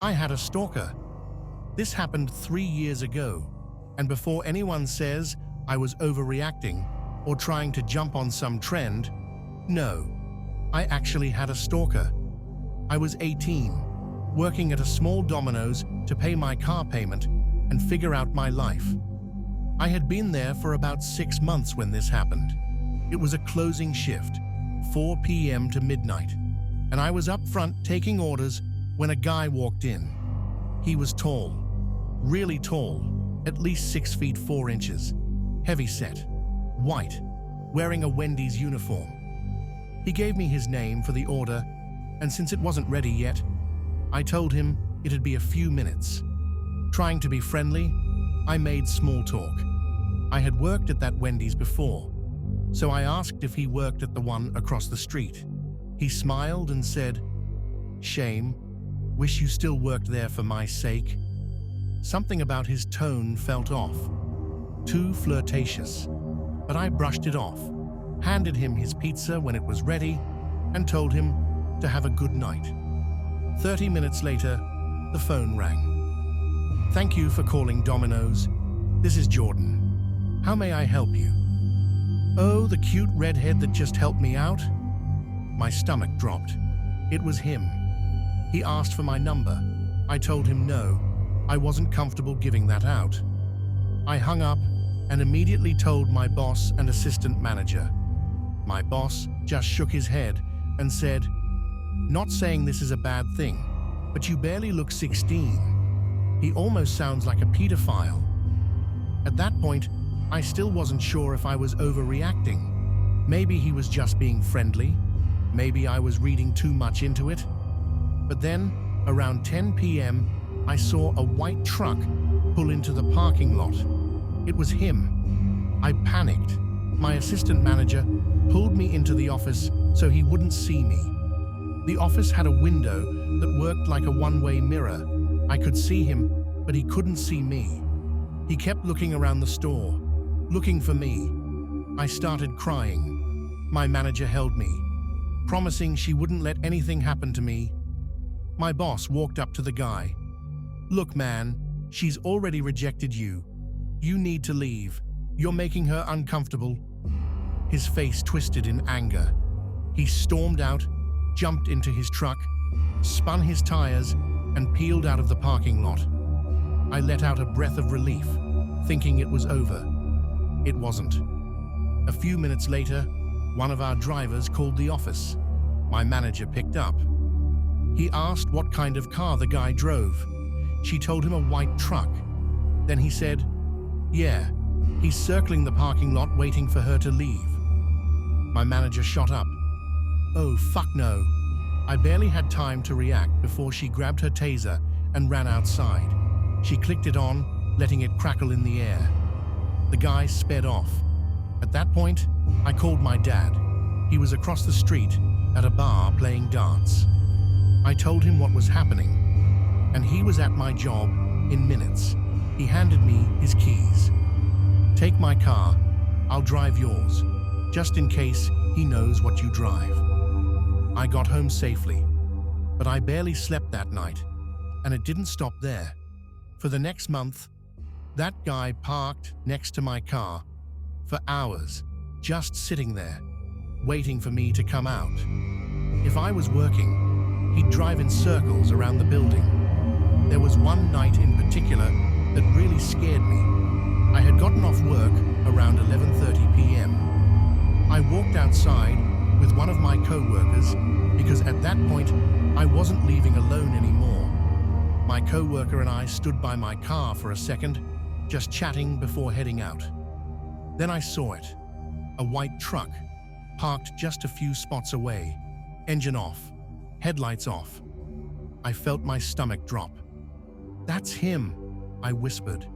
I had a stalker. This happened 3 years ago, and before anyone says I was overreacting or trying to jump on some trend, no, I actually had a stalker. I was 18, working at a small Domino's to pay my car payment and figure out my life. I had been there for about 6 months when this happened. It was a closing shift, 4 p.m. to midnight, and I was up front taking orders when a guy walked in. He was tall, really tall, at least 6 feet 4 inches, heavy-set, white, wearing a Wendy's uniform. He gave me his name for the order, and since it wasn't ready yet, I told him it'd be a few minutes. Trying to be friendly, I made small talk. I had worked at that Wendy's before, so I asked if he worked at the one across the street. He smiled and said, "Shame, wish you still worked there for my sake." Something about his tone felt off, too flirtatious, but I brushed it off, handed him his pizza when it was ready, and told him to have a good night. 30 minutes later, the phone rang. "Thank you for calling Domino's. This is Jordan. How may I help you?" "Oh, the cute redhead that just helped me out?" My stomach dropped. It was him. He asked for my number. I told him no, I wasn't comfortable giving that out. I hung up and immediately told my boss and assistant manager. My boss just shook his head and said, "Not saying this is a bad thing, but you barely look 16. He almost sounds like a pedophile." At that point, I still wasn't sure if I was overreacting. Maybe he was just being friendly. Maybe I was reading too much into it. But then, around 10 p.m., I saw a white truck pull into the parking lot. It was him. I panicked. My assistant manager pulled me into the office so he wouldn't see me. The office had a window that worked like a one-way mirror. I could see him, but he couldn't see me. He kept looking around the store, looking for me. I started crying. My manager held me, promising she wouldn't let anything happen to me. My boss walked up to the guy. "Look, man, she's already rejected you. You need to leave. You're making her uncomfortable." His face twisted in anger. He stormed out, jumped into his truck, spun his tires, and peeled out of the parking lot. I let out a breath of relief, thinking it was over. It wasn't. A few minutes later, one of our drivers called the office. My manager picked up. He asked what kind of car the guy drove. She told him a white truck. Then he said, "Yeah, he's circling the parking lot waiting for her to leave." My manager shot up. "Oh, fuck no." I barely had time to react before she grabbed her taser and ran outside. She clicked it on, letting it crackle in the air. The guy sped off. At that point, I called my dad. He was across the street at a bar playing darts. I told him what was happening, and he was at my job in minutes. He handed me his keys. "Take my car, I'll drive yours, just in case he knows what you drive." I got home safely, but I barely slept that night, and it didn't stop there. For the next month, that guy parked next to my car for hours, just sitting there, waiting for me to come out. If I was working, he'd drive in circles around the building. There was one night in particular that really scared me. I had gotten off work around 11:30 p.m. I walked outside with one of my co-workers because at that point I wasn't leaving alone anymore. My co-worker and I stood by my car for a second, just chatting before heading out. Then I saw it, a white truck, parked just a few spots away, engine off, headlights off. I felt my stomach drop. "That's him," I whispered.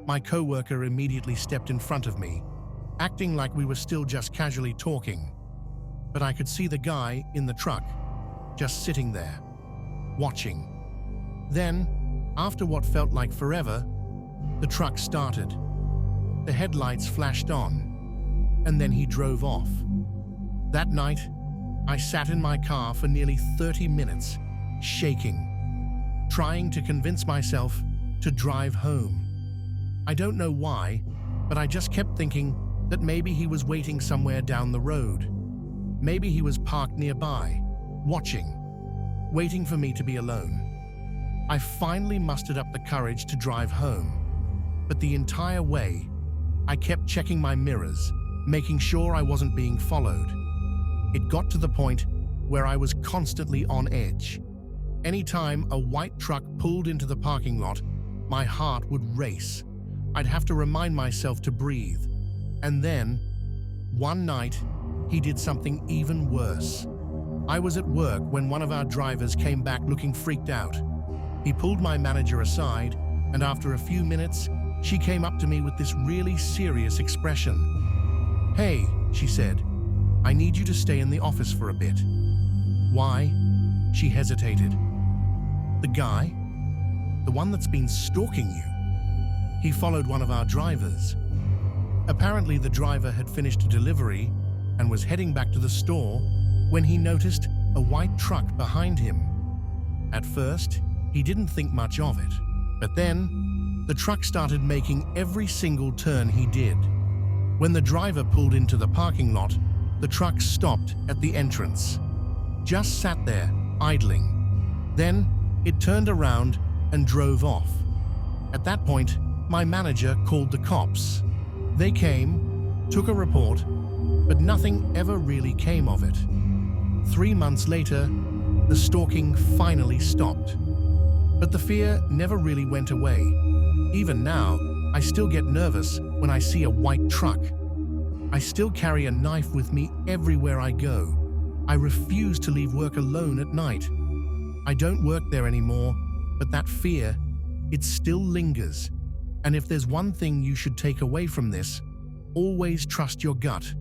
My co-worker immediately stepped in front of me, acting like we were still just casually talking. But I could see the guy in the truck, just sitting there, watching. Then, after what felt like forever, the truck started. The headlights flashed on, and then he drove off. That night, I sat in my car for nearly 30 minutes, shaking, trying to convince myself to drive home. I don't know why, but I just kept thinking that maybe he was waiting somewhere down the road. Maybe he was parked nearby, watching, waiting for me to be alone. I finally mustered up the courage to drive home, but the entire way, I kept checking my mirrors, making sure I wasn't being followed. It got to the point where I was constantly on edge. Anytime a white truck pulled into the parking lot, my heart would race. I'd have to remind myself to breathe. And then, one night, he did something even worse. I was at work when one of our drivers came back looking freaked out. He pulled my manager aside, and after a few minutes, she came up to me with this really serious expression. "Hey," she said, "I need you to stay in the office for a bit." "Why?" She hesitated. "The guy? The one that's been stalking you? He followed one of our drivers." Apparently, the driver had finished a delivery and was heading back to the store when he noticed a white truck behind him. At first, he didn't think much of it, but then the truck started making every single turn he did. When the driver pulled into the parking lot, the truck stopped at the entrance, just sat there, idling. Then it turned around and drove off. At that point, my manager called the cops. They came, took a report, but nothing ever really came of it. 3 months later, the stalking finally stopped. But the fear never really went away. Even now, I still get nervous when I see a white truck. I still carry a knife with me everywhere I go. I refuse to leave work alone at night. I don't work there anymore, but that fear, it still lingers. And if there's one thing you should take away from this, always trust your gut.